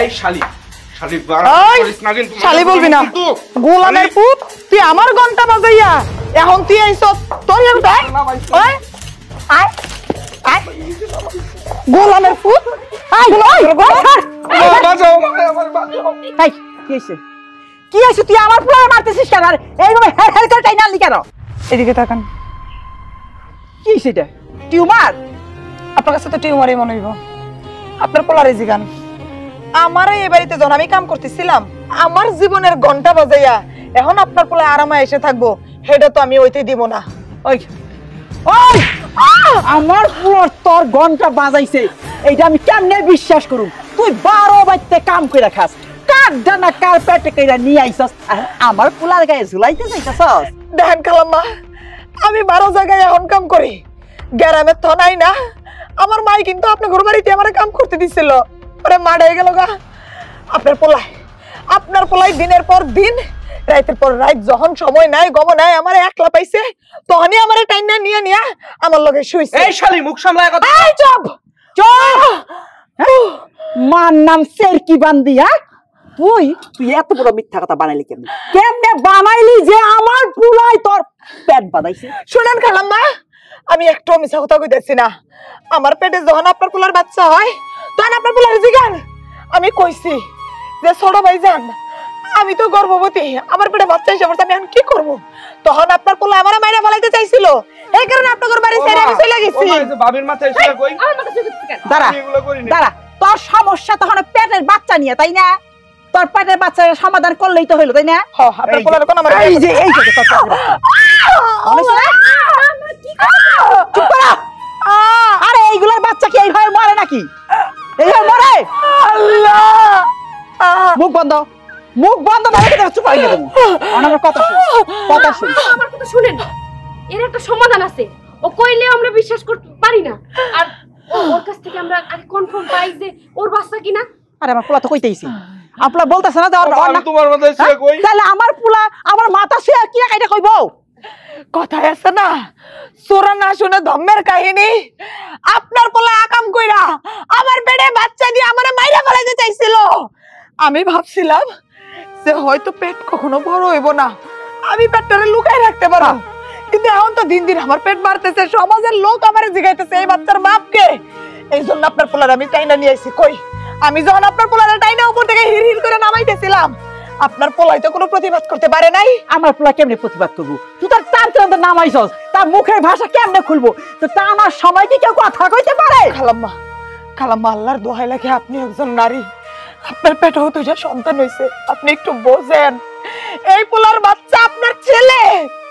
এই শালি শালি বলবি না গোলামের পুত তুই আমার ঘন্টা বাজাইয়া এখন তুই আইছ তোর গোলামের পুত কি আইছো তুই আমার পুরো মারতেছিস কেন আর এইভাবে হেড হেড করে টাইনা আনলি কেন এদিকে তাকান কি সেটা টিউমার আপনার কাছে তো টিউমারই মনে হইব আপনার পোলারে জিগান আমার এই বাড়িতে যখন আমি কাম করতেছিলাম আমার জীবনের ঘন্টা বাজাইয়া এখন আপনার পোলা আরামে এসে থাকবো সেটা তো আমি ওইতে দিব না ওই ওই আমার পুরো তোর ঘন্টা বাজাইছে এইটা আমি কেমনে বিশ্বাস করুম তুই 12 বাজতে কাম করে খাস কার ডানা কার্পেটে কইরা নিয়ে আইছস আর আমার পোলার গায়ে ঝুলাইতে যাইতাছস দেখেন খালাম্মা আমি 12 জায়গায় এখন কাম করি গ্রামে তো নাই না আমার মাই কিন্তু আপনার ঘর বাড়িতে আমারে কাম করতে দিছিল পরে মারা হয়ে গেল গা আপনার পোলাই দিনের পর দিন রাতের পর রাত যখন সময় নাই গম নাই আমারে একলা পাইছে তখনই আমারে টাইনা নিয়ে নিয়া আমার লগে শুইছে এই শালি মুখ সামলায় কথা এই চুপ চুপ মান নাম সেরকি বান্দিয়া তুই এত বড় মিথ্যা কথা বানাইলি কেমনে বানাইলি যে আমার পোলাই তোর পেট বাঁধাইছে শুনেন খালাম্মা আমি একটু মিছা কথা কইতেছি না আমার পেটে যখন আপনার পোলার বাচ্চা হয় তখন আপনার পোলার জিগান আমি কইছি যে ছোট ভাইজান আমি তো গর্ভবতী আমার পেটে বাচ্চা এসে পড়ছে আমি এখন কি করব তখন আপনার পোলা আমারে মাইরা ফলাইতে চাইছিল এই কারণে আপনার বাড়ি ছেড়ে আমি চলে গেছি বাবির মাথায় এসে কই আমার মাথা চুকে কেন দাঁড়া দাঁড়া তোর সমস্যা তখন পেটের বাচ্চা নিয়ে তাই না তোর পেটের বাচ্চার সমাধান করলেই তো হইলো তাই না হ্যাঁ আপনার পোলার কোন আমার এই যে তোর পেটের বাচ্চা চুপ কর আরে এইগুলোর বাচ্চা কি এইভাবে মরে নাকি এইভাবে মরে আল্লাহ মুখ বন্ধ না রেখে চুপ হয়ে যাবে আমার কথা শুন আমার কথা শুনেন এর একটা সমাধান আছে ও কইলে আমরা বিশ্বাস করতে পারি না আর ওর কাছ থেকে আমরা আগে কনফার্ম পাই যে ওর বাচ্চা কিনা আরে আমার পোলা তো কইতেইছি আপলা বলতাছ না আমি তোমার মাথায় শুয়ে কই তাহলে আমার পোলা আমার মাথা শুয়ে কি কাইটা কইবো কথায় আছে না সোরা না শুনে ধম্মের কাহিনী আপনার পোলা আকাম কইরা আমার পেটে বাচ্চা দিয়ে আমারে মাইরা ফেলাইতে চাইছিল আমি ভাবছিলাম যে হয়তো পেট কখনো বড় হইব না আমি পেটটারে লুকাই রাখতে পারবো কিন্তু এখন তো দিন দিন আমার পেট বাড়তেছে সমাজের লোক আমারে জিগাইতেছে এই বাচ্চার বাপ কে এইজন্য আপনার পোলার আমি টাইনা নিয়ে আইছি কই আমি যখন আপনার পোলারে টাইনা উপর থেকে হির হির করে নামাইতেছিলাম আপনার পোলাই তো কোনো প্রতিবাদ করতে পারে নাই আমার পোলা কেমনে প্রতিবাদ করবো তুই তার টানতে নামাইছস তার মুখের ভাষা কেমনে খুলবো তো টানার সময় কি কেউ কথা কইতে পারে খালাম্মা আল্লাহর দোহাই লাগে আপনি একজন নারী আপনার পেটেও তো যা সন্তান হইছে আপনি একটু বোঝেন এই পোলার বাচ্চা আপনার ছেলে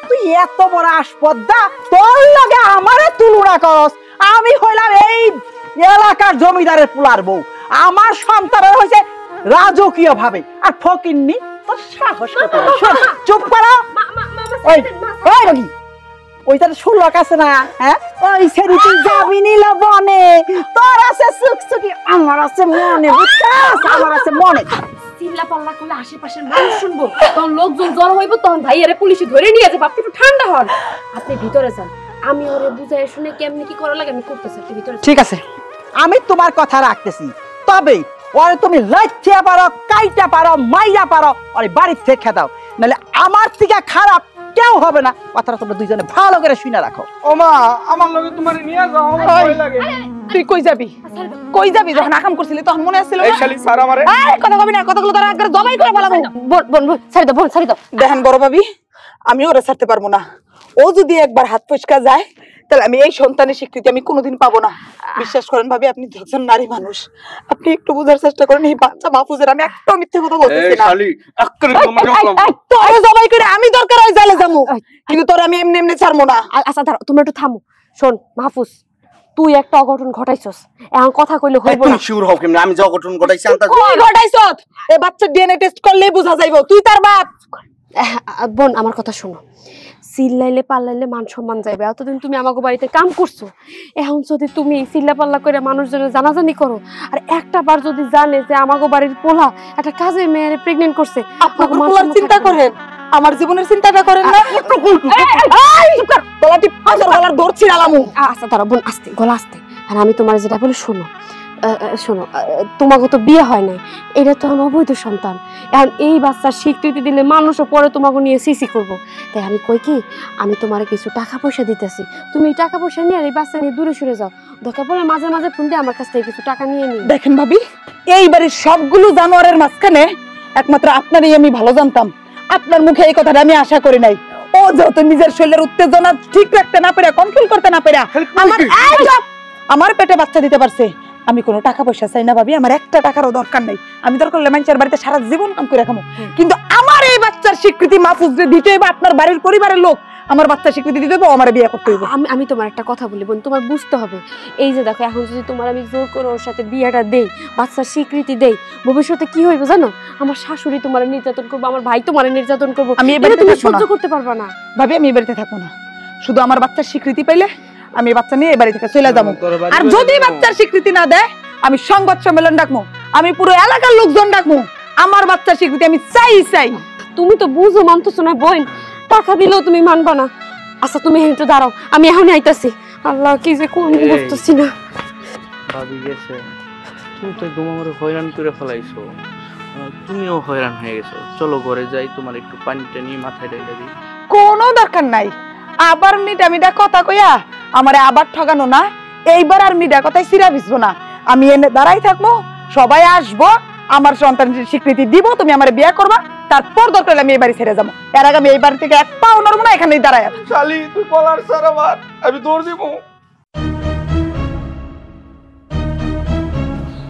তুই এত বড় আসপদ্দা তোর লগে আমারে তুলনা করস আমি হইলাম এই এলাকার জমিদারের পোলার বউ আমার সন্তানের হইছে রাজকীয় ভাবে আর ফকিন্নি তোর সাহস কত চুপ করো ওই রগি ওইটার সুলক আছে না হ্যাঁ ওই ছেড়ে তুই যাবি নিল বনে তোর আছে সুকসুকি আমার আছে মনে বুঝছস আমার আছে মনে চিল্লা পাল্লা করলে আশেপাশের মানুষ শুনবো তখন লোকজন জড়ো হইব তখন ভাইয়ারে পুলিশে ধরে নিয়ে যাবে আপনি একটু ঠান্ডা হন আপনি ভিতরে যান আমি ওরে বুঝাই শুনে কেমনে কি করা লাগে আমি করতেছি আপনি ভিতরে ঠিক আছে আমি তোমার কথা রাখতেছি তবে ওরে তুমি লাইতে পারো কাইটা পারো মাইরা পারো ওরে বাড়ি থেকে দাও নালে আমার থেকে খারাপ কেউ হবে না কথাটা তোমরা দুইজনে ভালো করে শুনে রাখো ও মা আমার লগে তোমারে নিয়ে যাও আমার ভয় লাগে তুই কই যাবি যখন আকাম করছিলি তখন মনে আসছিল এই শালি স্যার আমারে এই কথা কবি না কথাগুলো তারা একবার জবাই করে ফেলাবো বোন ছাড়ি দাও দেখেন বড় ভাবি আমি ওরে ছাড়তে পারবো না ও যদি একবার হাত ফসকা যায় তাহলে আমি এই সন্তানের স্বীকৃতি আমি কোনোদিন পাবো না বিশ্বাস করেন ভাবি আপনি একজন নারী মানুষ আপনি একটু বোঝার চেষ্টা করেন এই বাচ্চা মাহফুজের আমি একটা মিথ্যে কথা বলতেছি না এই শালি আক্কেরে তোমার জমলাম তোরে জবাই করে আমি দরকার হয় জালে যামু কিন্তু তোর আমি এমনি এমনি ছাড়বো না আচ্ছা দাঁড়াও তুমি একটু থামো শোন মাহফুজ তুই একটা অঘটন ঘটাইছস এখন কথা কইলে হইব না তুই শিওর হও কেমনে আমি যে অঘটন ঘটাইছি আনতা তুই ঘটাইছস এই বাচ্চা ডিএনএ টেস্ট করলেই বোঝা যাইবো তুই তার বাপ বোন আমার কথা শোনো চিল্লাইলে পাল্লাইলে মান সম্মান যাইবে এতদিন তুমি আমাকে বাড়িতে কাম করছো এখন যদি তুমি চিল্লা পাল্লা করে মানুষজনের জানাজানি করো আর একটা বার যদি জানে যে আমাকে বাড়ির পোলা একটা কাজের মেয়ের প্রেগনেন্ট করছে আপনাকে পোলার চিন্তা করেন আমার জীবনের চিন্তাটা করেন না একটু গলাটি ফাজার গলার দৌড় ছিড়ালামু আচ্ছা দাঁড়াও বোন আস্তে গলা আস্তে আর আমি তোমার যেটা বলি শোনো শোনো, তোমাকে তো বিয়ে হয় নাই, এটা তো আমার অবৈধ সন্তান। এখন এই বাচ্চার স্বীকৃতি দিলে মানুষও পরে তোমাকে নিয়ে সিসি করবো। তাই আমি কই কি, আমি তোমার কিছু টাকা পয়সা দিতেছি, তুমি এই টাকা পয়সা নিয়ে এই বাচ্চা নিয়ে দূরে সরে যাও। দরকার পড়লে মাঝে মাঝে ফোন দিয়ে আমার কাছ থেকে কিছু টাকা নিয়ে নিই। দেখেন ভাবি, এই বাড়ির সবগুলো জানোয়ারের মাঝখানে একমাত্র আপনারই আমি ভালো জানতাম। আপনার মুখে এই কথাটা আমি আশা করি নাই। ও যেহেতু নিজের শরীরের উত্তেজনা ঠিক রাখতে না পেরে, কন্ট্রোল করতে না পেরে আমার পেটে বাচ্চা দিতে পারছে। আমি কোনো টাকা পয়সা চাই না ভাবি, আমার একটা টাকারও দরকার নাই। আমি দরকার হলে মানুষের বাড়িতে সারা জীবন কাম করে খামো, কিন্তু আমার এই বাচ্চার স্বীকৃতি মাহফুজরে দিতে হইবে। আপনার বাড়ির পরিবারের লোক আমার বাচ্চার স্বীকৃতি দিতে হবে, আমার বিয়ে করতে হইবে। আমি তোমার একটা কথা বলি বোন, তোমার বুঝতে হবে। এই যে দেখো, এখন যদি তোমার আমি জোর করে ওর সাথে বিয়েটা দেই, বাচ্চার স্বীকৃতি দেই, ভবিষ্যতে কি হইবে জানো? আমার শাশুড়ি তোমার নির্যাতন করবো, আমার ভাই তোমার নির্যাতন করবো, আমি এবারে তুমি সহ্য করতে পারবা না। ভাবি আমি এই বাড়িতে থাকবো না, শুধু আমার বাচ্চার স্বীকৃতি পাইলে আমি বাচ্চা নিয়ে এই বাড়ি থেকে চলে যাবো। আর যদি বাচ্চার স্বীকৃতি না দেয়, আমি সংবাদ সম্মেলন ডাকবো, আমি পুরো এলাকার লোকজন ডাকবো। আমার বাচ্চার স্বীকৃতি আমি চাই। তুমি তো বুঝো, মানতেছো না বোন, টাকা দিলেও তুমি মানবা না। আচ্ছা তুমি একটু দাঁড়াও, আমি এখনই আইতাছি। আল্লাহ, কি যে করবো বুঝতেছি না। ভাবি গেছে, তুমি তো একদম আমার হয়রান করে ফেলাইছো, তুমিও হয়রান হয়ে গেছো। চলো ঘরে যাই, তোমার একটু পানিটা নিয়ে মাথায় ঢেলে দিই। কোনো দরকার নাই আবার মিটা কথা কইয়া আমারে আবার ঠগানো না। এইবার আর মিটা কথায় সিরা ভিজবো না। আমি এনে দাঁড়াই থাকবো, সবাই আসবো, আমার সন্তানের স্বীকৃতি দিব, তুমি আমার বিয়ে করবা, তারপর দরকার আমি এই বাড়ি ছেড়ে যাবো। এর আগে আমি এই বাড়ি থেকে এক পাও নড়বো না, এখানেই দাঁড়ায়। শালি তুই কলার স্যার আমার, আমি দৌড় দিব।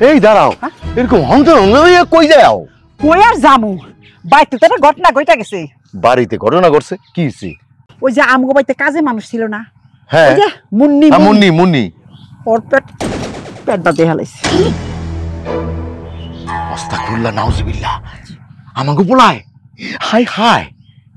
এই দাঁড়াও, এরকম হন্তর হয়ে কই যাও? কই আর জামু, বাড়িতে তো একটা ঘটনা ঘটে গেছে। বাড়িতে ঘটনা ঘটছে? কি হইছে? ওই যে আমগো বাড়িতে কাজে মানুষ ছিল না, হ্যাঁ ওই যে মুন্নি, মুন্নি মুন্নি, ওর পেটটা দেখালাইছে। আস্তাগফিরুল্লাহ, নাউজুবিল্লাহ। আমাকে বলায় হাই হাই,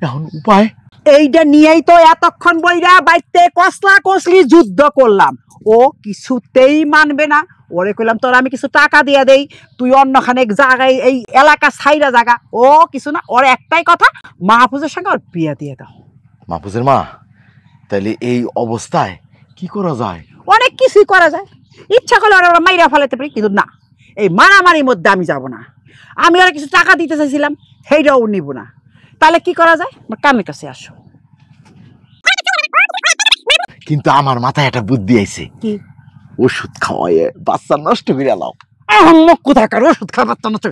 এখন উপায়? এইটা নিয়েই তো এতক্ষণ বইরা বাইতে কসলা কসলি যুদ্ধ করলাম। ও কিছুতেই মানবে না। ওরে কইলাম তোর আমি কিছু টাকা দিয়ে দেই, তুই অন্যখানে জায়গায় এই এলাকা ছাইরা জায়গা। ও কিছু না, ওর একটাই কথা, মাহফুজের সঙ্গে ওর বিয়ে দিয়ে দাও। মাহফুজের মা, তাইলে এই অবস্থায় কি করা যায়? অনেক কিছুই করা যায়, ইচ্ছা করলে ওরা মাইরা ফেলাতে পারি, কিন্তু না, এই মারামারির মধ্যে আমি যাব না। আমি ওরা কিছু টাকা দিতে চাইছিলাম, সেইটাও নিব না। তাহলে কি করা যায়? আমার কামের কাছে আসো। কিন্তু আমার মাথায় একটা বুদ্ধি আইছে। কি? ওষুধ খাওয়াইয়ে বাচ্চা নষ্ট করে এলাও। আহম্মক কোথাকার ওষুধ খাওয়া বাচ্চা নষ্ট?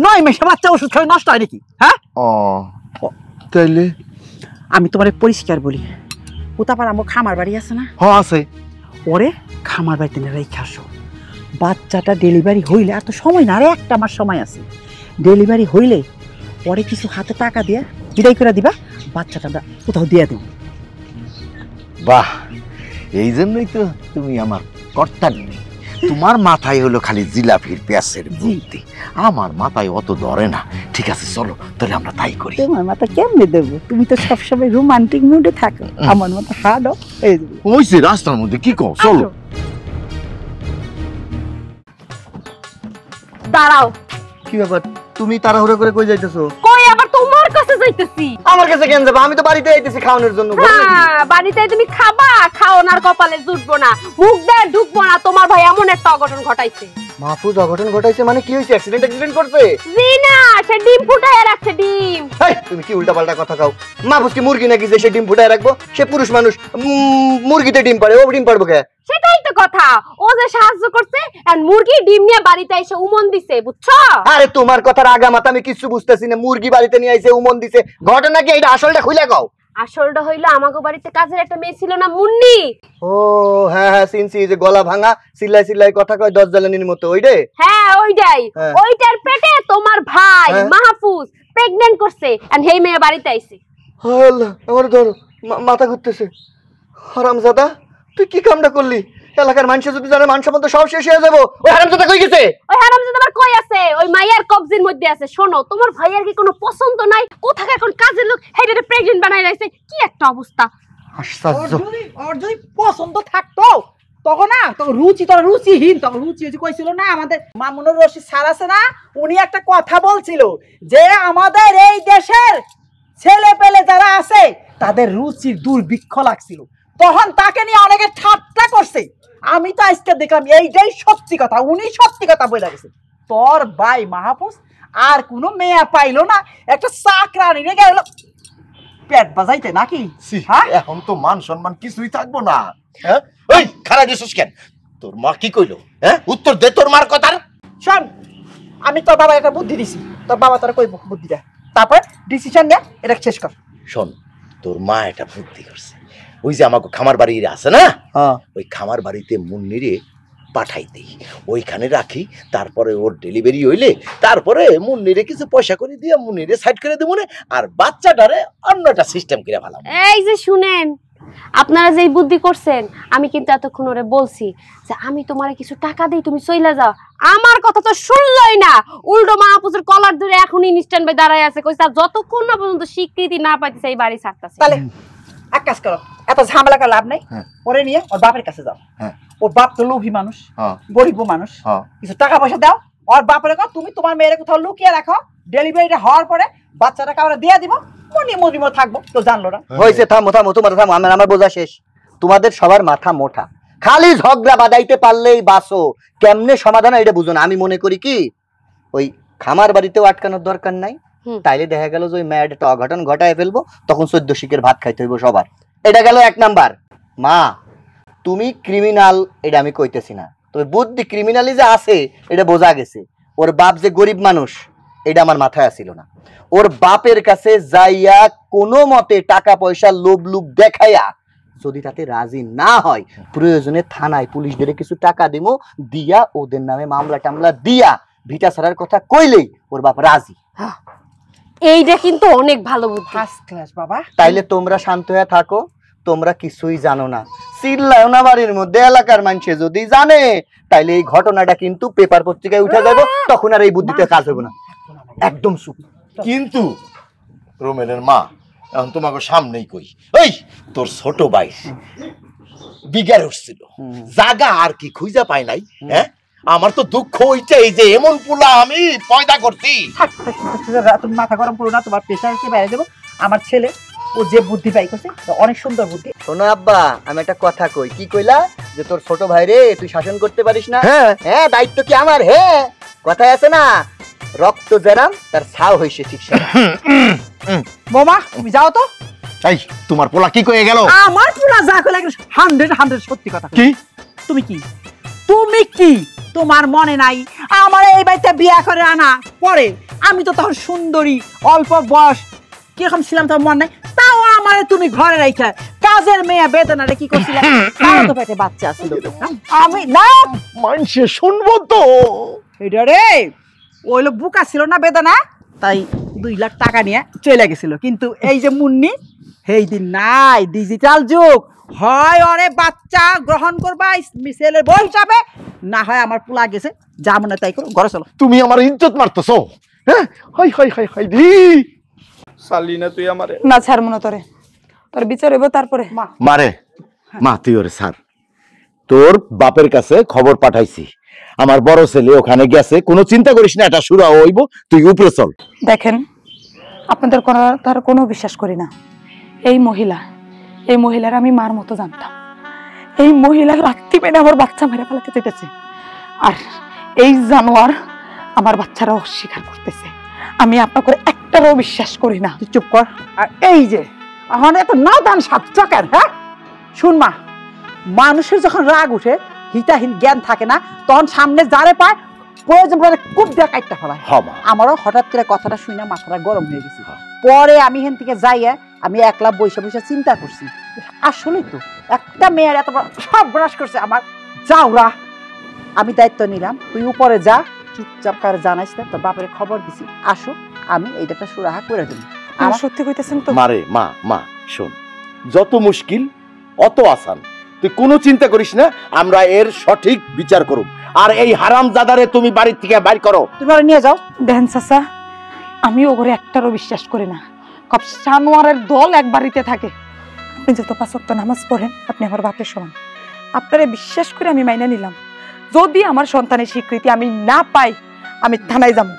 9 মাসে বাচ্চা ওষুধ খাওয়া নষ্ট হয় নাকি? হ্যাঁ, ও তাইলে আমি তোমার পরিষ্কার বলি, উতাপার আমার খামার বাড়ি আছে না? হ্যাঁ আছে। ওরে খামার বাড়িতে রেখে আসো। বাচ্চাটা ডেলিভারি হইলে, আর তো সময় না, আর 1 মাস সময় আছে। ডেলিভারি হইলে পরে কিছু হাতে টাকা দিয়ে বিদায় করে দিবা, বাচ্চাটা কোথাও দিয়ে দেব। বাহ, এই জন্যই তো তুমি আমার কর্তার নেই। তোমার মাথায় হলো খালি জিলাপির প্যাসের বুদ্ধি, আমার মাথায় অত ধরে না। ঠিক আছে চলো তাহলে আমরা তাই করি। তোমার মাথা কেমনে দেবো? তুমি তো সবসময় রোমান্টিক মুডে থাকো, আমার মাথা হার্ডও। এই ওইছে রাস্তার মধ্যে, কি কও? চলো। দাঁড়াও, কি ব্যাপার, তুমি তাড়াহুড়ো করে কই যাইতেছো? কই আবার তোমার কাছে যাইতেছি? আমার কাছে কেন যাবো? আমি তো বাড়িতে আইতেছি খাওয়ানোর জন্য। হ্যাঁ, বাড়িতে তুমি খাবা, খাওনার কপালে জুটবো না, মুখ দিয়ে ঢুকবো না। তোমার ভাই এমন একটা অঘটন ঘটাইছে। মাহফুজ অঘটন ঘটাইছে মানে? কি হয়েছে? অ্যাক্সিডেন্ট করছে? জি না, সে ডিম ফুটায় রাখছে, ডিম। এই তুমি কি উল্টাপাল্টা কথা কও? মাহফুজ কি মুরগি নাকি যে সে ডিম ফুটায় রাখবো? সে পুরুষ মানুষ, মুরগিতে ডিম পারে, ও ডিম পারবো কে? সেটাই তো কথা, ও যে সাহায্য করছে আর মুরগি ডিম নিয়ে বাড়িতে এসে উমন দিছে, বুঝছো? আরে তোমার কথার আগা মাথা আমি কিছু বুঝতেছি না। মুরগি বাড়িতে নিয়ে আইছে, উমন দিছে, ঘটনা কি? এটা আসলটা খুইলা কও। আসলটা হইলো, আমাগো বাড়িতে কাজের একটা মেয়ে ছিল না, মুন্নি। ও হ্যাঁ হ্যাঁ, সিনসি, যে গলা ভাঙা, সিল্লাই সিল্লাই কথা কয়, 10 জ্বালানির মতো, ওইটাই? হ্যাঁ ওইটাই। হ্যাঁ। ওইটার পেটে তোমার ভাই হ্যাঁ। মাহফুজ প্রেগন্যান্ট করছে, আর হেই মেয়ে বাড়িতে আইছে। আল্লাহ, আমার ধরো মাথা ঘুরতেছে। হারামজাদা, তুই কি কামটা করলি? এলাকার মানুষ যদি জানে, মান সম্মান তো সব শেষ হয়ে যাবো। ওই হারামজাদা কই গেছে? ওই হারামজাদা আবার কই আছে? ওই মাইয়ার কবজির মধ্যে আছে। শোনো, তোমার ভাইয়ার কি কোনো পছন্দ নাই? কোথাকার কোন কাজের লোক হেডে প্রেগন্যান্ট বানাই রাখছে, কি একটা অবস্থা। আশ্চর্য। ওর যদি পছন্দ থাকতো তখন না, তখন রুচি, তোর রুচিহীন। তখন রুচি কইছিল না, আমাদের মামুনুর রশিদ স্যার আছে না, উনি একটা কথা বলছিল যে আমাদের এই দেশের ছেলে পেলে যারা আছে তাদের রুচির দুর্ভিক্ষ লাগছিল। তখন তাকে নিয়ে অনেকে ঠাট্টা করছে। আমি তো আজকে দেখলাম এইটাই সত্যি কথা, উনি সত্যি কথা বলে গেছে। তোর ভাই মাহফুজ আর কোনো মেয়ে পাইলো না, একটা চাকরানি রেগে গেল পেট বাজাইতে নাকি? হ্যাঁ, এখন তো মান সম্মান কিছুই থাকবো না। হ্যাঁ, ওই খারাপ দিছিস কেন? তোর মা কি কইলো? হ্যাঁ, উত্তর দে তোর মার কথার। শোন, আমি তোর বাবা একটা বুদ্ধি দিছি, তোর বাবা তোর কই বুদ্ধিটা, তারপর ডিসিশন নে, এটা শেষ কর। শোন, তোর মা একটা বুদ্ধি করছে। ওই যে আমাকে খামার বাড়ি আছে না, ওই খামার বাড়িতে মুন্নিরে পাঠাই দেই, ওইখানে রাখি, তারপরে ওর ডেলিভারি হইলে তারপরে মুন্নিরে কিছু পয়সা করে দিয়ে মুন্নিরে সাইড করে দেবো না, আর বাচ্চাটারে অন্যটা সিস্টেম করে ভালো। এই যে শুনেন, আপনারা যেই বুদ্ধি করছেন, আমি কিন্তু এতক্ষণ ওরে বলছি যে আমি তোমারে কিছু টাকা দিই, তুমি চইলা যাও। আমার কথা তো শুনলই না, উল্টো মাহফুজের কলার ধরে এখন ইনস্ট্যান্ট বাই দাঁড়ায় আছে, কইছে যতক্ষণ না পর্যন্ত স্বীকৃতি না পাইতেছে এই বাড়ি ছাড়তাছে। তাহলে এক কাজ করো, এত ঝামেলা করে লাভ নাই, ওরে নিয়ে ওর বাপের কাছে যাও। ওর বাপ তো লোভী মানুষ, গরিব মানুষ, কিছু টাকা পয়সা দাও, ওর বাপের কাছে তুমি তোমার মেয়ের কোথাও লুকিয়ে রাখো, ডেলিভারিটা হওয়ার পরে বাচ্চাটা কাউরে দিয়ে দিব, মনিমো থাকবো, তো জানলো না। হয়েছে, থামো থামো, তোমার থামো, আমার বোঝা শেষ। তোমাদের সবার মাথা মোটা, খালি ঝগড়া বাঁধাইতে পারলেই বাসো, কেমনে সমাধান এটা বুঝো না। আমি মনে করি কি, ওই খামার বাড়িতেও আটকানোর দরকার নাই, তাইলে দেখা গেল যে ওই মেয়ের একটা অঘটন ঘটায় ফেলবো, তখন 14 শিকের ভাত খাইতে হইব সবার। এটা গেল 1 নাম্বার। মা, তুমি ক্রিমিনাল এটা আমি কইতেছি না, তবে বুদ্ধি ক্রিমিনালি যে আছে এটা বোঝা গেছে। ওর বাপ যে গরিব মানুষ এটা আমার মাথায় আসিল না। ওর বাপের কাছে যাইয়া কোনো মতে টাকা পয়সা লোভ দেখাইয়া যদি তাতে রাজি না হয়, প্রয়োজনে থানায় পুলিশদের কিছু টাকা দিমো, দিয়া ওদের নামে মামলা টামলা দিয়া ভিটা ছাড়ার কথা কইলেই ওর বাপ রাজি। এইটা কিন্তু অনেক ভালো বুদ্ধি, ফার্স্ট ক্লাস বাবা। তাইলে তোমরা শান্ত হয়ে থাকো, তোমরা কিছুই জানো না, চিল্লাও না বাড়ির মধ্যে। এলাকার মানুষে যদি জানে তাইলে এই ঘটনাটা কিন্তু পেপার পত্রিকায় উঠে যাবে, তখন আর এই বুদ্ধিতে কাজ হবে না। একদম চুপ। কিন্তু রোমেনের মা, এখন তোমাকে সামনেই কই, ওই তোর ছোট ভাই বিগার উঠছিল, জাগা আর কি খুঁজা পাই নাই। হ্যাঁ, আমার তো দুঃখ ওইটাই যে এমন পোলা আমি পয়দা করছি। তুমি মাথা গরম করো না, তোমার প্রেশারকে বেড়ে যাবো। আমার ছেলে ও যে বুদ্ধি পাই করছে, অনেক সুন্দর বুদ্ধি। শোনো আব্বা, আমি একটা কথা কই। কি কইলা? যে তোর ছোট ভাই রে তুই শাসন করতে পারিস না? হ্যাঁ, দায়িত্ব কি আমার? হ্যাঁ, কথায় আছে না, রক্ত জেরাম তার ছাও হইছে ঠিক সেরা। বোমা, তুমি যাও তো। এই তোমার পোলা কি কয়ে গেল? আমার পোলা যা কইলা 100 সত্যি কথা। কি তুমি কি তুমি কি তোমার মনে নাই আমার এই বাড়িতে বিয়া করে আনা পরে আমি তো তখন সুন্দরী, অল্প বয়স, কিরকম ছিলাম তোমার মনে নাই? তাও আমারে তুমি ঘরে রাইখা কাজের মেয়ে বেদনারে কি করছিলা? তাও তো পেটে বাচ্চা ছিল। আমি না মানুষে শুনবো তো। এটা রে ওই লোক বুকা ছিল না বেদনা, তাই 2 লাখ টাকা নিয়ে চলে গেছিল। কিন্তু এই যে মুন্নি, এই দিন নাই, ডিজিটাল যুগ, হয় ওরে বাচ্চা গ্রহণ করবা ছেলের বই হিসাবে, না হয় আমার পোলা গেছে, যা মনে তাই করো, ঘরে চলো। তুমি আমার ইজ্জত মারতেছো। হ্যাঁ, হাই হাই হাই হাই দি সালি না তুই আমারে। না ছাড় মনে তোরে, তোর বিচার হইব তারপরে। মারে মা, তুই ওরে স্যার, তোর বাপের কাছে খবর পাঠাইছি, আমার বড় ছেলে ওখানে গেছে, কোনো চিন্তা করিস না, এটা শুরু হইব, তুই উপরে চল। দেখেন, আপনাদের তার কোনো বিশ্বাস করি না। এই মহিলার আমি মার মতো জানতাম। এই মহিলা লাত্তি মেরে আমার বাচ্চা মেরে ফেলাতে চেয়েছে, আর এই জানোয়ার আমার বাচ্চারা অস্বীকার করতেছে। আমি আপনাকে একটারও বিশ্বাস করি না। তুই চুপ কর। আর এই যে এখন এত নাদান সাত চকের, হ্যাঁ শুন মা, মানুষের যখন রাগ উঠে, হিতাহীন জ্ঞান থাকে না, তখন সামনে যারে পায় প্রয়োজন পড়ে খুব দেয়া কাটতে ফেলায়। আমারও হঠাৎ করে কথাটা শুনে মাথাটা গরম হয়ে গেছে। পরে আমি এখান থেকে যাইয়া আমি একলা বসে বসে চিন্তা করছি, আসলেই তো একটা মেয়ের এত বড় সব ব্রাশ করছে আমার যাওরা। আমি দায়িত্ব নিলাম, তুই উপরে যা, চুপচাপ কারে জানাইস না, তোর বাপের খবর দিছি, আসো আমি এইটা সুরাহা করে দেব। আমার সত্যি কইতেছেন তো? মারে মা শোন, যত মুশকিল অত আসান, তুই কোনো চিন্তা করিস না, আমরা এর সঠিক বিচার করব। আর এই হারামজাদারে তুমি বাড়ি থেকে বাইর করো। তুমি নিয়ে যাও। দেখেন চাচা, আমি ওগরে একটারও বিশ্বাস করি না। কব জানোয়ারের দল এক বাড়িতে থাকে। আপনি যত 5 ওয়াক্ত নামাজ পড়েন, আপনি আমার বাপের সমান। আপনারে বিশ্বাস করে আমি মাইনা নিলাম। যদি আমার সন্তানের স্বীকৃতি আমি না পাই, আমি থানায় যাবো,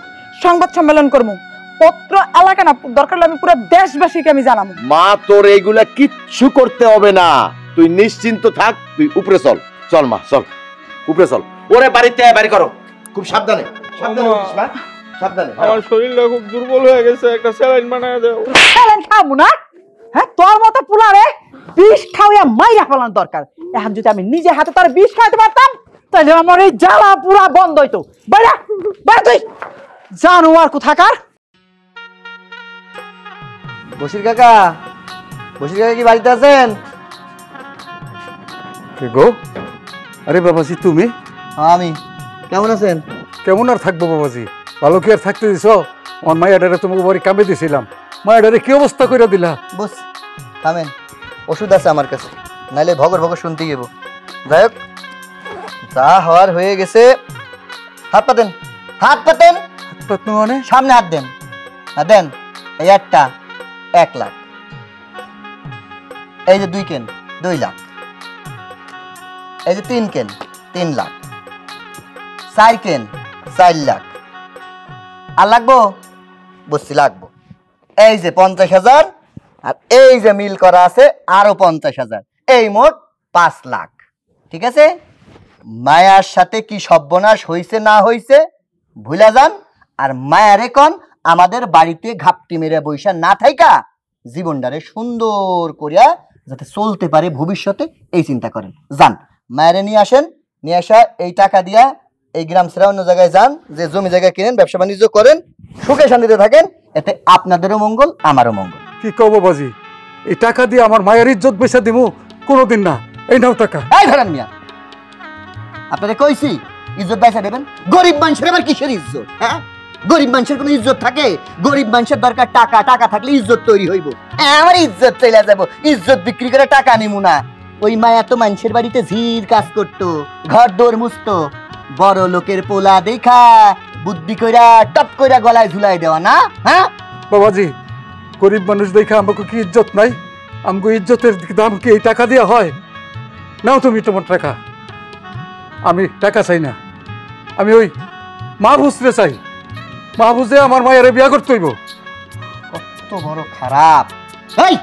সংবাদ সম্মেলন করবো, পত্র এলাকা না, দরকার হলে আমি পুরো দেশবাসীকে আমি জানাবো। মা, তোর এইগুলা কিচ্ছু করতে হবে না, তুই নিশ্চিন্ত থাক, তুই উপরে চল। চল মা চল, উপরে চল। ওরে বাড়িতে বাড়ি করো, খুব সাবধানে সাবধানে উঠিস মা, সাবধানে। আমার শরীরটা খুব দুর্বল হয়ে গেছে, একটা স্যালাইন বানায় দাও। স্যালাইন খাবো না? হ্যাঁ, তোর মতো পুলারে বিষ খাওয়া মাইরা ফেলার দরকার। এখন যদি আমি নিজে হাতে তার বিষ খাইতে পারতাম তাহলে আমার এই জ্বালা পুরা বন্ধ হইতো। বাইরা বাইরে তুই জানোয়ার কোথাকার। বশির কাকা, বশির কাকা কি বাড়িতে আছেন? কে গো? আরে বাবাজি তুমি? আমি। কেমন আছেন? কেমন আর থাকবো বাবাজি, ভালো কি আর থাকতে দিছ? আমার মায়াডারে তোমাকে বাড়ি কামে দিয়েছিলাম, মায়াডারে কি অবস্থা করে দিলা? বস থামেন, ওষুধ আছে আমার কাছে, নাইলে ভগর ভগর শুনতে গেব। যাই হোক, যা হওয়ার হয়ে গেছে। হাত পাতেন, হাত পাতেন, মানে সামনে হাত দেন। না দেন, এই একটা 1 লাখ, এই যে 2 কেন 2 লাখ, এই যে 3 কেন 3 লাখ, 4 কেন 4 লাখ। আর লাগবো? বসছি লাগবো। এই যে 50,000, আর এই যে মিল করা আছে আরো 50,000, এই মোট 5 লাখ। ঠিক আছে? মায়ার সাথে কি সর্বনাশ হইছে না হইছে ভুলা যান, আর মায়ারে কন আমাদের বাড়িতে ঘাপটি মেরে বইসা না থাইকা জীবনটারে সুন্দর করিয়া যাতে চলতে পারে ভবিষ্যতে, এই চিন্তা করেন। যান, মায়ারে নিয়ে আসেন, নিয়ে আসা এই টাকা দিয়া এই গ্রাম ছেড়ে অন্য জায়গায় যান, যে জমি জায়গা কিনেন, ব্যবসা বাণিজ্য করেন, সুখে শান্তিতে থাকেন, এতে আপনাদেরও মঙ্গল আমারও মঙ্গল। কি কব বাবাজি, এই টাকা দিয়ে আমার মায়ের ইজ্জত বেচা দিমু? কোনোদিন না। এই নাও টাকা। এই ধরেন মিয়া, আপনারা কইছি ইজ্জত বাইসা দেবেন? গরিব মানুষের আবার কিসের ইজ্জত? হ্যাঁ, গরিব মানুষের কোনো ইজ্জত থাকে? গরিব মানুষের দরকার টাকা, টাকা থাকলে ইজ্জত তৈরি হইব। আমার ইজ্জত চলে যাব, ইজ্জত বিক্রি করে টাকা নিমু না। ওই মায়া তো মানুষের বাড়িতে ঝির কাজ করতো, ঘর দৌড় মুছতো, বড় লোকের পোলা দেখা বুদ্ধি কইরা টপ কইরা গলায় ঝুলাই দেওয়া না? হ্যাঁ বাবাজি, গরিব মানুষ দেখে আমাকে কি ইজ্জত নাই? আমাকে ইজ্জতের দাম কি এই টাকা দিয়ে হয়? নাও তুমি তোমার টাকা। আমি টাকা চাই না, আমি ওই মাহফুজরে চাই। মাহফুজে আমার মায়ের বিয়া করতে হইব। কত বড় খারাপ! এই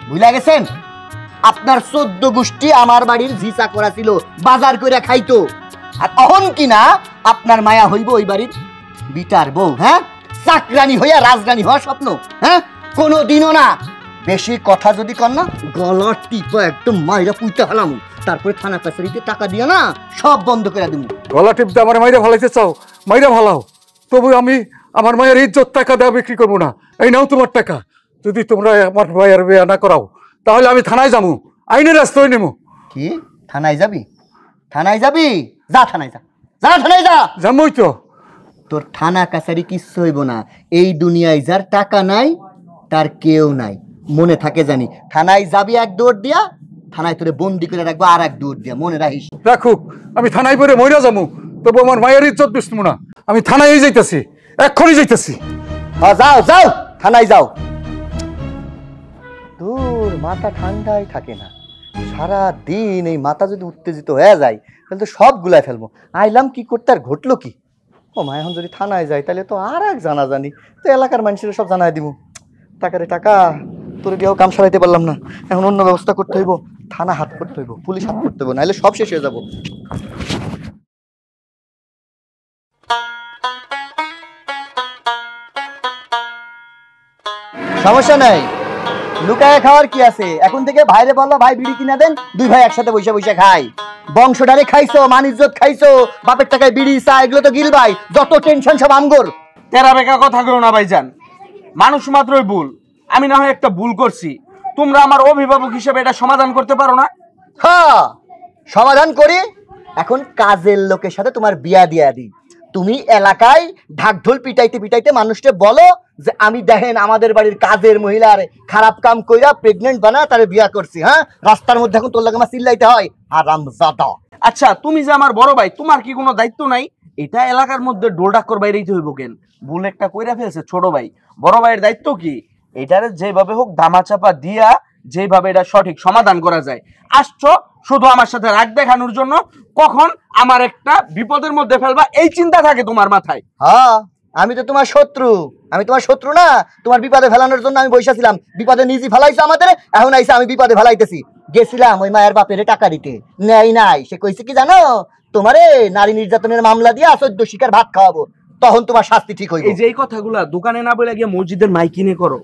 ভুলে গেছেন, আপনার 14 গোষ্ঠী আমার বাড়ির ঝিসা করা ছিল, বাজার কইরা খাইতো, আর অহন কিনা আপনার মায়া হইব ওই বাড়ির বিটার বউ। হ্যাঁ, চাকরানি হইয়া রাজরানী হওয়ার স্বপ্ন? হ্যাঁ, কোনোদিনও না। বেশি কথা যদি কর না, গলা টিপা একদম মাইরা পুইতে হলাম, তারপরে থানা কাছারিতে টাকা দিয়ে না সব বন্ধ করে দিব। গলা টিপতে আমার মাইরা ভালাইতে চাও, মাইরা ভালাও, তবু আমি আমার মায়ের ইজ্জত টাকা দেওয়া বিক্রি করবো না। এই নাও তোমার টাকা। যদি তোমরা আমার মায়ের বিয়া না করাও তাহলে আমি থানায় যাবো, আইনের রাস্তায় নেবো। কি থানায় যাবি? থানায় যাবি? যা থানায় যা, যা থানায় যা। যাবোই তো। তোর থানা কাছারি কিচ্ছু হইব না। এই দুনিয়ায় যার টাকা নাই তার কেউ নাই, মনে থাকে জানি। থানায় যাবি এক দৌড় দিয়া, থানায় তোরে বন্দি করে রাখবো আর এক দৌড় দিয়া, মনে রাখিস। রাখুক, আমি থানায় পরে মইরা যাবো, তবু আমার মায়ের ইজ্জত বেচবো না। আমি থানায় যাইতেছি, এক্ষুনি যাইতেছি। হ্যাঁ যাও যাও, থানায় যাও। তোর মাথা ঠান্ডাই থাকে না, সারা দিন এই মাথা যদি উত্তেজিত হয়ে যায় তাহলে তো সব গুলাই ফেলবো। আইলাম কি করতে আর ঘটলো কি? ও মা, এখন যদি থানায় যাই তাহলে তো আর এক জানা জানি, তো এলাকার মানুষের সব জানাই দিব। টাকারে টাকা, তোর দিয়েও কাম সারাইতে পারলাম না, এখন অন্য ব্যবস্থা করতে হইব। থানা হাত করতে হইব, পুলিশ হাত করতে হইব, নাহলে সব শেষ হয়ে যাবো। সমস্যা নাই, লুকায় খাওয়ার কি আছে? এখন থেকে ভাইরে বললো ভাই বিড়ি কিনা দেন, 2 ভাই একসাথে বসে বসে খাই। বংশটারে খাইছো, মান ইজ্জত খাইছো, বাপের টাকায় বিড়ি চা এগুলো তো গিল ভাই, যত টেনশন সব আমগর। তেরা বেকা কথা কেউ না ভাইজান, মানুষ মাত্রই ভুল। আমি না হয় একটা ভুল করছি, তোমরা আমার অভিভাবক হিসেবে এটা সমাধান করতে পারো না? হ্যাঁ সমাধান করি। এখন কাজের লোকের সাথে তোমার বিয়া দিয়া দিই। তুমি এলাকায় ঢাকঢোল পিটাইতে পিটাইতে মানুষকে বলো যে আমি দেখেন আমাদের বাড়ির কাজের মহিলার খারাপ কাম কইরা প্রেগনেন্ট বানা তারে বিয়া করছি। হ্যাঁ, রাস্তার মধ্যে এখন তোর লাগে আমার চিল্লাইতে হয় হারামজাদা। আচ্ছা, তুমি যে আমার বড় ভাই, তোমার কি কোনো দায়িত্ব নাই? এটা এলাকার মধ্যে ডোলডাক্কর বাইরেই হইব কেন? ভুল একটা কইরা ফেলছে ছোট ভাই, বড় ভাইয়ের দায়িত্ব কি? এটারে যেভাবে হোক দামাচাপা দিয়া যেভাবে এটা সঠিক সমাধান করা যায়। আসছো শুধু আমার সাথে রাগ দেখানোর জন্য, কখন আমার একটা বিপদের মধ্যে ফেলবা এই চিন্তা থাকে তোমার মাথায়। হ্যাঁ, আমি তো তোমার শত্রু, আমি তোমার শত্রু না। তোমার বিপদে ফেলানোর জন্য আমি বসেছিলাম, বিপদে নিজে ফেলাইছো আমাদের, এখন আইসা আমি বিপদে ফেলাইতেছি। গেছিলাম ওই মায়ের বাপের টাকা দিতে, নেই নাই। সে কইছে কি জানো, তোমারে নারী নির্যাতনের মামলা দিয়ে 14 শিকার ভাত খাওয়াবো, তখন তোমার শাস্তি ঠিক হইবে। এই যে এই কথাগুলা দোকানে না বলে গিয়ে মসজিদের মাইকিনে করো,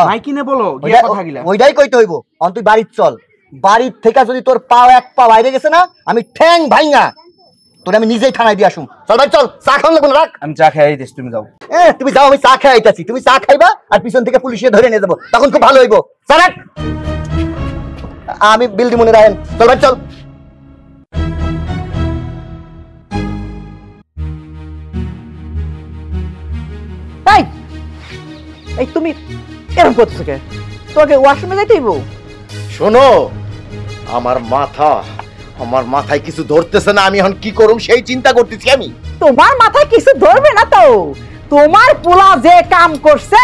মাইকিনে বলো গিয়ে কথাগুলা। ওইটাই কইতে হইব। অন তুই বাড়ির চল, বাড়ির থেকে যদি তোর পা এক পা বাইরে গেছে না, আমি ঠ্যাং ভাইঙা তোরে আমি নিজেই থানায় দিয়ে আসুম। চল ভাই চল, চা খাওয়া লাগবে না, রাখ। আমি চা খাই দিস, তুমি যাও। তুমি যাও, আমি চা খাই আইতাছি। তুমি চা খাইবা আর পিছন থেকে পুলিশে ধরে নিয়ে যাবো, তখন খুব ভালো হইব। চল রাখ, আমি বিল দিমুনে রাখেন। চল ভাই চল। এই এই তুমি এরকম করতেছো কে? তোকে ওয়াশরুমে যাইতে হইব? শোনো, আমার মাথায় কিছু ধরতেছে না, আমি এখন কি করুম সেই চিন্তা করতেছি। আমি তোমার মাথায় কিছু ধরবে না তো, তোমার পোলা যে কাম করছে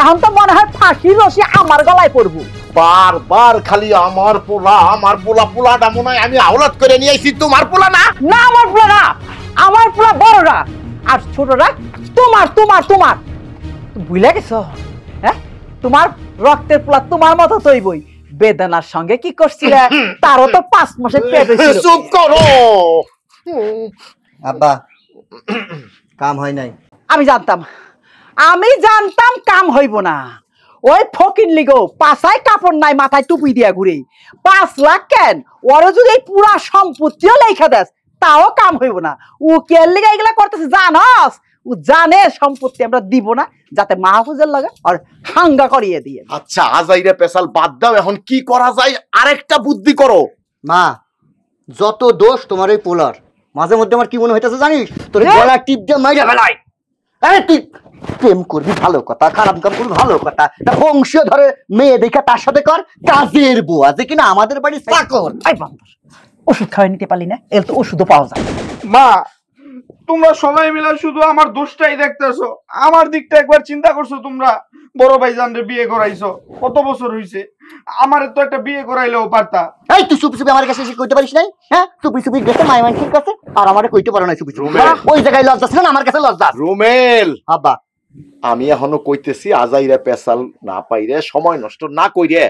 এখন তো মনে হয় ফাঁসির রশি আমার গলায় পড়বো। বারবার খালি আমার পোলাটা মনে হয় আমি আওলাদ করে নিয়ে আইছি, তোমার পোলা না। না, আমার পোলা না, আমার পোলা বড়রা আর ছোটরা তোমার তোমার তোমার ভুলে গেছো? হ্যাঁ, তোমার রক্তের পোলা তোমার মতো তৈবই। বেদনার সঙ্গে কি করছিলে, তারও তো 5 মাসের পেট হয়েছিল। চুপ করো আব্বা, কাম হয় নাই। আমি জানতাম কাম হইব না। ওই ফকির লিগো পাছায় কাপড় নাই, মাথায় টুপি দিয়া ঘুরে 5 লাখ কেন, ওরে যদি এই পুরা সম্পত্তিও লেখা দেস তাও কাম হইব না। ও কেন লিগা এগুলা করতেছে জানস? ও জানে সম্পত্তি আমরা দিব না, যাতে মাহফুজের লাগে আর হাঙ্গা করিয়ে দিয়ে। আচ্ছা, আজাইরে পেশাল বাদ দাও, এখন কি করা যায় আরেকটা বুদ্ধি করো। মা, যত দোষ তোমার ওই পোলার, মাঝে মধ্যে আমার কি মনে হইতেছে জানিস, তোর গলা টিপ দিয়ে মাইরা ফেলাই। আরে তুই প্রেম করবি ভালো কথা, খারাপ কাম করবি ভালো কথা, বংশীয় ধরে মেয়ে দেখা তার সাথে কর, কাজের বুয়া যে কিনা আমাদের বাড়ির চাকর। ওষুধ খাওয়াই নিতে পারলি না, এর তো ওষুধও পাওয়া যায়। মা, তোমরা সবাই মিলে শুধু আমার দোষটাই দেখতেছো, আমার দিকটা একবার চিন্তা করছো? তোমরা বড় ভাইজানরে বিয়ে করাইছো, কত বছর হইছে, আমারে তো একটা বিয়ে করাইলেও পারতা। এই তুই চুপি চুপি আমার কাছে এসে কইতে পারিস নাই? হ্যাঁ, চুপি চুপি গেছে মাই মানসির কাছে, আর আমারে কইতে পারো না চুপি চুপি। ওই জায়গায় লজ্জা ছিল না, আমার কাছে লজ্জা। রুমেল, আব্বা আমি এখনো কইতেছি আজাইরা পেশাল না পাইরে, সময় নষ্ট না কইরে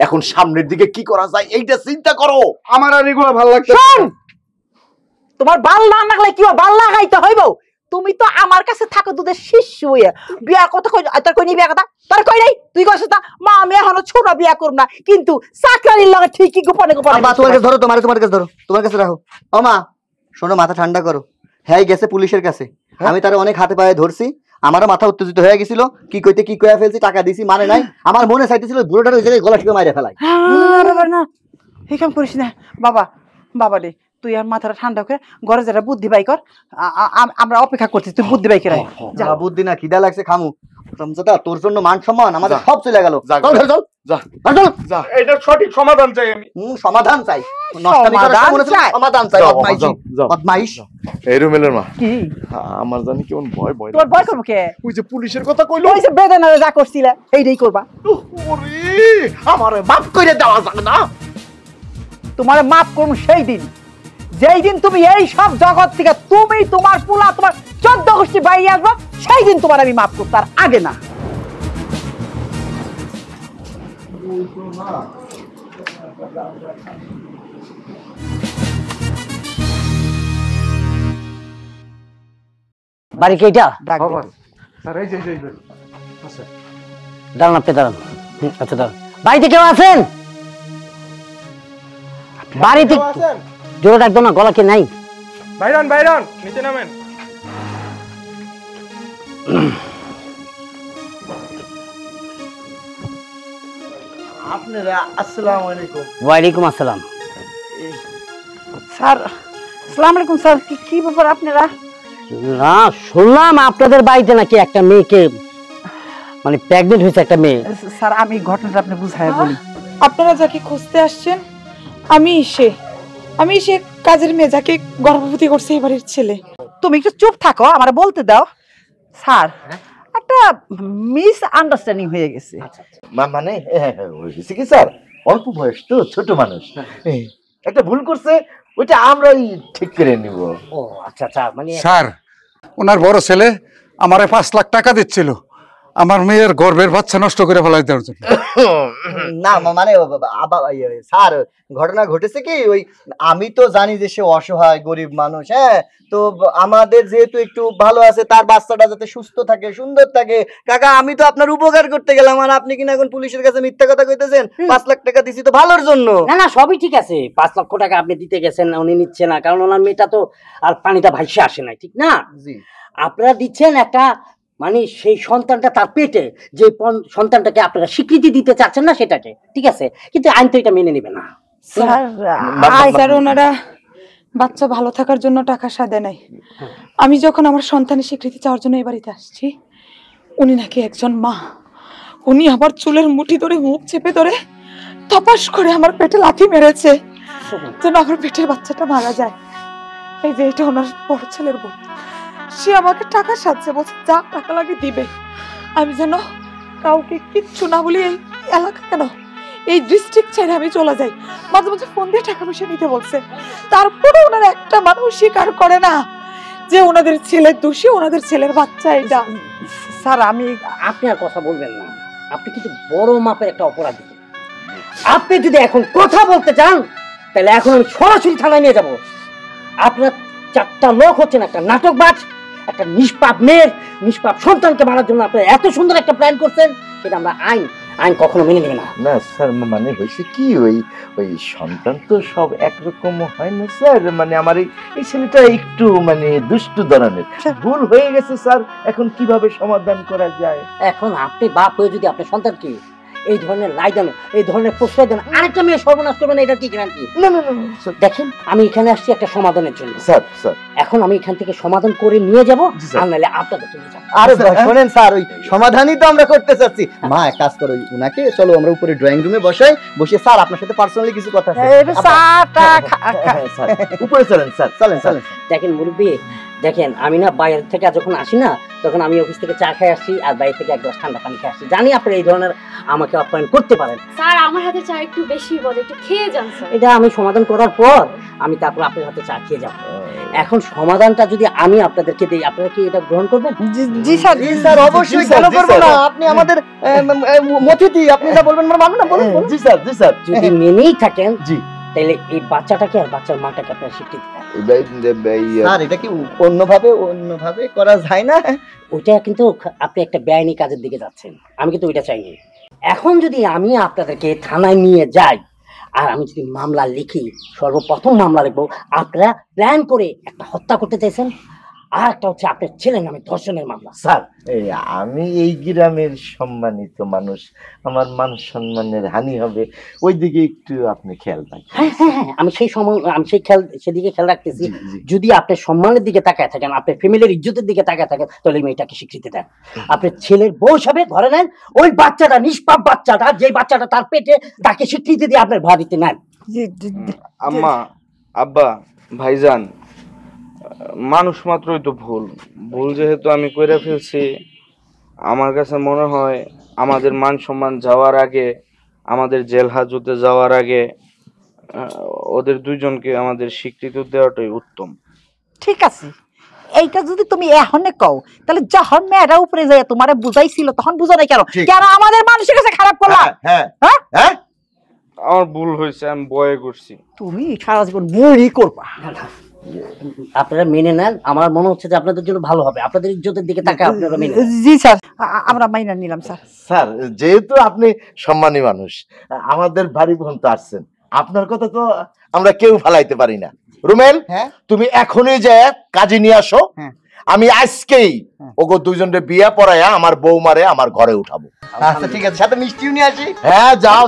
এখন সামনের দিকে কি করা যায় এইটা চিন্তা করো। আমার আর এগুলো ভালো লাগছে। তোমার বাল না লাগলে কি বাল লাগাইতে হইব? তুমি তো আমার কাছে থাকো দুধের শিষ্য হইয়া। বিয়ার কথা কই, তোর কই নি বিয়া কথা? তোর কই নাই? তুই কইছিস না মা আমি এখনো ছোট বিয়া করব না, কিন্তু চাকরানির লাগে ঠিকই গোপনে গোপনে। আব্বা তোমার কাছে ধরো, তোমার কাছে ধরো, তোমার কাছে রাখো। ও মা শোনো, মাথা ঠান্ডা করো। হ্যাঁ গেছে পুলিশের কাছে, আমি তার অনেক হাতে পায়ে ধরছি, আমারও মাথা উত্তেজিত হয়ে গেছিল, কি কইতে কি কইয়া ফেলছি, টাকা দিছি মানে নাই। আমার মনে চাইতেছিল বুড়োটার ওই জায়গায় গলা টিপে মাইরা ফেলাই। না এই কাম করিস না বাবা রে, তুই আর মাথাটা ঠান্ডা করে ঘরে যারা বুদ্ধি বাই কর, আমরা অপেক্ষা করছি, তুই বুদ্ধি বাই করে যা। বুদ্ধি না, খিদা লাগছে খামু। রমজাদা, তোর জন্য মান সম্মান আমাদের সব চলে গেল। এটা সঠিক সমাধান চাই আমি। সমাধান চাই, সমাধান চাই। বদমাইশ। এই রুমেলের মা, কি আমার জানি কেমন ভয় ভয়। তোর ভয় করবো কে? ওই যে পুলিশের কথা কইলো, ওই যে বেদনারে যা করছিলে এইটাই করবা। ওরে আমারে মাফ করে দেওয়া যাবে না? তোমারে মাফ করব সেই দিন, যেই দিন তুমি এই সব জগৎ থেকে তুমি তোমার পোলা তোমার 14 গোষ্ঠী বাইরে আসবো, সেই দিন তোমার আমি মাফ করব, তার আগে না। বাড়ি কি এটা? স্যার এই যে দাঁড়ান, আপনি দাঁড়ান। আচ্ছা দাঁড়ান। বাড়িতে কেউ আছেন? বাড়িতে জোরে ডাকতো না, গলা কি নাই? বাইরন নিচে নামেন। আপনারা আসসালামু আলাইকুম। ওয়ালাইকুম আসসালাম। স্যার আসসালামু আলাইকুম। স্যার কি ব্যাপার আপনারা? না, শুনলাম আপনাদের বাড়িতে নাকি একটা মেয়েকে, মানে প্রেগনেন্ট হয়েছে একটা মেয়ে। স্যার আমি ঘটনাটা আপনি বুঝায় বলি। আপনারা যাকে খুঁজতে আসছেন আমি সে কাজের মেয়ে যাকে গর্ভবতী করছে এই বাড়ির ছেলে। তুমি একটু চুপ থাকো, আমার বলতে দাও। স্যার একটা মিস আন্ডারস্ট্যান্ডিং হয়ে গেছে। মানে হয়েছে কি স্যার, অল্প বয়স তো, ছোট মানুষ, একটা ভুল করছে, ওইটা আমরাই ঠিক করে নিব। ও আচ্ছা আচ্ছা, মানে স্যার ওনার বড় ছেলে আমারে 5 লাখ টাকা দিচ্ছিল, আমার মেয়ের গর্ভের বাচ্চা নষ্ট করে ফেলাই দেওয়ার জন্য? না মানে স্যার ঘটনা ঘটেছে কি, ওই আমি তো জানি যে সে অসহায় গরিব মানুষ, হ্যাঁ, তো আমাদের যেহেতু একটু ভালো আছে, তার বাচ্চাটা যাতে সুস্থ থাকে সুন্দর থাকে, কাকা আমি তো আপনার উপকার করতে গেলাম, আর আপনি কিনা এখন পুলিশের কাছে মিথ্যা কথা কইতেছেন। 5 লাখ টাকা দিছি তো ভালোর জন্য। না না, সবই ঠিক আছে, 5 লক্ষ টাকা আপনি দিতে গেছেন, উনি নিচ্ছে না, কারণ ওনার মেয়েটা তো আর পানিটা ভাইসে আসে নাই, ঠিক না? জি, আপনারা দিচ্ছেন একটা, মানে সেই সন্তানটা তার পেটে, যে সন্তানটাকে আপনারা স্বীকৃতি দিতে চাচ্ছেন না সেটাকে, ঠিক আছে, কিন্তু আইন তো এটা মেনে নেবে না। স্যার ওনারা বাচ্চা ভালো থাকার জন্য টাকা সাদে নাই। আমি যখন আমার সন্তানের স্বীকৃতি চাওয়ার জন্য এই বাড়িতে আসছি, উনি নাকি একজন মা, উনি আমার চুলের মুঠি ধরে মুখ চেপে ধরে তপাস করে আমার পেটে লাথি মেরেছে যেন আমার পেটের বাচ্চাটা মারা যায়। এই যে এটা ওনার বড় ছেলের বউ, সে আমাকে টাকা সাথে বলছে যা টাকা লাগে দিবে, আমি যেন কাউকে কিচ্ছু না বলি এই এলাকা কেন এই ডিস্ট্রিক্ট ছেড়ে আমি চলে যাই। মাঝে মাঝে ফোন দিয়ে টাকা পয়সা নিতে বলছে, তারপরে ওনারা একটা মানুষ স্বীকার করে না যে ওনাদের ছেলের দোষী, ওনাদের ছেলের বাচ্চা এটা। স্যার আপনি আর কথা বলবেন না, আপনি কিন্তু বড় মাপের একটা অপরাধী। আপনি যদি এখন কথা বলতে চান তাহলে এখন আমি সরাসরি থানায় নিয়ে যাব। আপনার 4টা লোক হচ্ছেন একটা নাটকবাজ, একটা নিষ্পাপ মেয়ের নিষ্পাপ সন্তানকে মারার জন্য আপনারা এত সুন্দর একটা প্ল্যান করছেন, সেটা আমরা আইন কখনো মেনে নেবে না। না স্যার, মানে হয়েছে কি, ওই সন্তান তো সব একরকম হয় না স্যার, মানে আমার এই ছেলেটা একটু মানে দুষ্টু ধরনের, ভুল হয়ে গেছে স্যার, এখন কিভাবে সমাধান করা যায়? এখন আপনি বাপ হয়ে যদি আপনার সন্তানকে এই ধরনের রায় দেন, এই ধরনের প্রশ্রয় দেন, আরেকটা মেয়ে সর্বনাশ করবেন, এটা কি গ্যারান্টি? না না না দেখেন, আমি এখানে আসছি একটা সমাধানের জন্য স্যার। এখন আমি এখান থেকে সমাধান করে নিয়ে যাবো, আর নাহলে আপনাদের চলে যাবো। আরে শোনেন স্যার, ওই সমাধানই তো আমরা করতে চাচ্ছি। মা এক কাজ করো, উনাকে চলো আমরা উপরে ড্রয়িং রুমে বসে স্যার আপনার সাথে পার্সোনালি কিছু কথা আছে। উপরে চলেন স্যার, চলেন। দেখেন মুরব্বী, দেখেন আমি না বাইরে থেকে যখন আসি না, তখন আমি অফিস থেকে চা খেয়ে আসি আর বাইরে থেকে 1 গ্লাস ঠান্ডা পানি খেয়ে আসি। জানি আপনারা এই ধরনের আমাকে আপ্যায়ন করতে পারেন। স্যার আমার হাতে চা একটু বেশি বলে, একটু খেয়ে যান স্যার। এটা আমি সমাধান করার পর আমি তারপর আপনার হাতে চা খেয়ে যাবো। এখন সমাধানটা যদি আমি আপনাদেরকে দিই, আপনারা কি এটা গ্রহণ করবেন? জি স্যার, অবশ্যই, কেন করবো না? আপনি আমাদের মতিথি, আপনি যা বলবেন আমরা মানব না, বলুন। জি স্যার। যদি মেনেই থাকেন জি, তাহলে এই বাচ্চাটাকে আর বাচ্চার মাটাকে আপনারা স্বীকৃতি দেন। স্যার এটা কি অন্যভাবে করা যায় না? ওইটা কিন্তু আপনি একটা বেআইনি কাজের দিকে যাচ্ছেন, আমি কিন্তু ওইটা চাইনি। এখন যদি আমি আপনাদেরকে থানায় নিয়ে যাই আর আমি যদি মামলা লিখি, সর্বপ্রথম মামলা লিখবো আপনারা প্ল্যান করে একটা হত্যা করতে চাইছেন, আর একটা হচ্ছে আপনার ছেলের নামে ধর্ষণের মামলা। স্যার আমি এই গ্রামের সম্মানিত মানুষ, আমার মান সম্মানের হানি হবে, ওই দিকে একটু আপনি খেয়াল রাখেন। হ্যাঁ, আমি সেদিকে খেয়াল রাখতেছি। যদি আপনার সম্মানের দিকে তাকায় থাকেন, আপনার ফ্যামিলির ইজ্জতের দিকে তাকায় থাকেন, তাহলে মেয়েটাকে স্বীকৃতি দেন। আপনার ছেলের বউ হিসাবে ধরে নেন, ওই বাচ্চাটা, নিষ্পাপ বাচ্চাটা, যে বাচ্চাটা তার পেটে, তাকে স্বীকৃতি দিয়ে আপনার বাড়িতে নেন। আম্মা, আব্বা, ভাইজান, মানুষ মাত্রই তো ভুল যেহেতু আমি কইরা ফেলছি, আমার কাছে মনে হয় আমাদের মান সম্মান যাওয়ার আগে, আমাদের জেল হাজতে যাওয়ার আগে ওদের দুইজনকে আমাদের স্বীকৃতি দেওয়াটাই উত্তম। ঠিক আছে, এইটা যদি তুমি এখনে কও, তাহলে যখন মেয়েরা উপরে যায় তোমারে বুঝাইছিল তখন বুঝো নাই কেন? কেন আমাদের মানুষের কাছে খারাপ করলা? হ্যাঁ, আমার ভুল হয়েছে, আমি বয়ে করছি। তুমি সারা জীবন বই করবা। আপনারা মেনে নেন, আমার মনে হচ্ছে যে আপনাদের জন্য ভালো হবে, আপনাদের ইজ্জতের দিকে তাকায় আপনারা মেনে নেন। জি স্যার, আমরা মাইনা নিলাম স্যার। স্যার যেহেতু আপনি সম্মানী মানুষ, আমাদের বাড়ি পর্যন্ত আসছেন, আপনার কথা তো আমরা কেউ ফালাইতে পারি না। রুমেল, তুমি এখনই যে কাজে নিয়ে আসো, আমি আজকেই ওগো দুইজনের বিয়ে পড়াইয়া আমার বৌমারে আমার ঘরে উঠাবো। আচ্ছা ঠিক আছে, সাথে মিষ্টিও নিয়ে আসি। হ্যাঁ যাও।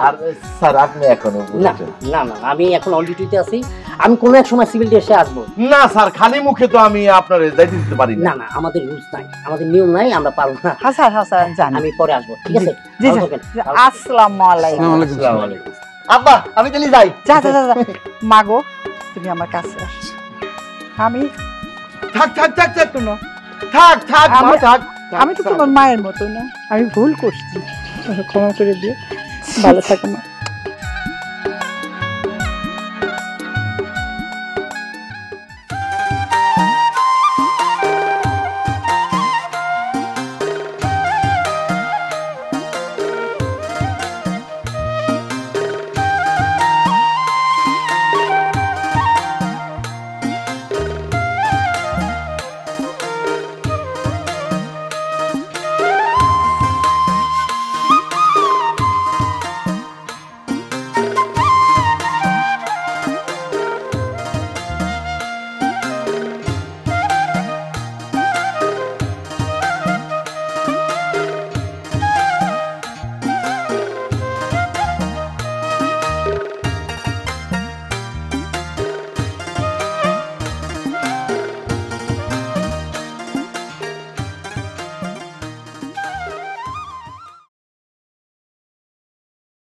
আর স্যার আপনি এখনো না, আমি এখন অলরেডিতে আছি, আমি কোনো এক সময় সিভিল এসে আসবো। না স্যার, খালি মুখে তো আমি আপনার যাইতে দিতে পারি না। না, আমাদের রুলস নাই, আমাদের নিয়ম নাই, আমরা পারবো না। হ্যাঁ স্যার জানি। আমি পরে আসবো, ঠিক আছে? জি স্যার, আসসালামু আলাইকুম। আব্বা আমি তাহলে যাই। যা মাগো, তুমি আমার কাছে আসো। আমি আমি তো তোমার মায়ের মতো না, আমি ভুল করছি, ক্ষমা করে দিও। ভালো থাকো না।